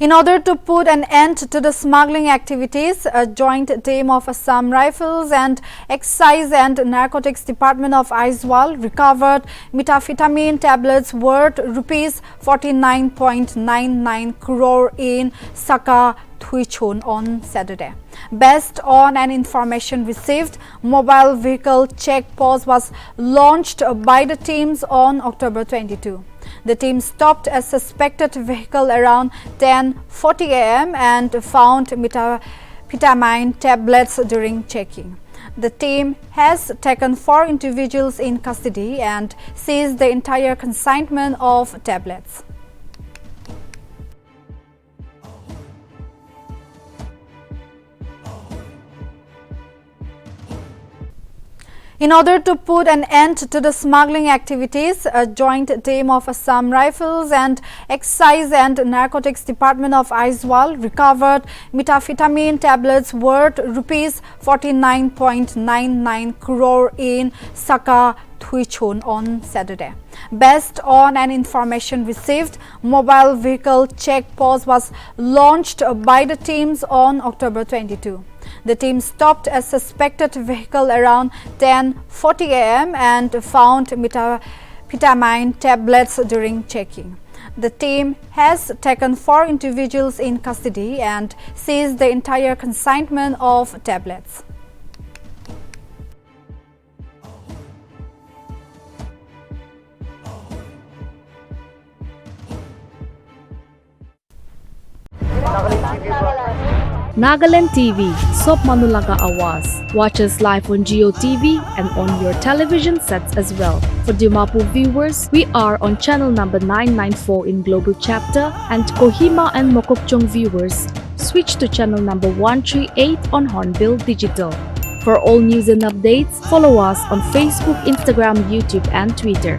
In order to put an end to the smuggling activities, a joint team of Assam Rifles and Excise and Narcotics Department of Aizawl recovered methamphetamine tablets worth rupees 49.99 crore in Sakawrtuichhun on Saturday. Based on an information received, mobile vehicle check post was launched by the teams on October 22. The team stopped a suspected vehicle around 10:40 am and found methamphetamine tablets during checking. The team has taken 4 individuals in custody and seized the entire consignment of tablets. In order to put an end to the smuggling activities, a joint team of Assam Rifles and Excise and Narcotics Department of Aizawl recovered methamphetamine tablets worth rupees 49.99 crore in Sakawrtuichhun on Saturday. Based on an information received, mobile vehicle check post was launched by the teams on October 22. The team stopped a suspected vehicle around 10:40 am and found methamphetamine tablets during checking. The team has taken 4 individuals in custody and seized the entire consignment of tablets. Nagaland TV, Sob Manulaga Awas. Watch us live on Geo TV and on your television sets as well. For Dimapur viewers, we are on channel number 994 in Global Chapter, and Kohima and Mokokchung viewers, switch to channel number 138 on Hornbill Digital. For all news and updates, follow us on Facebook, Instagram, YouTube and Twitter.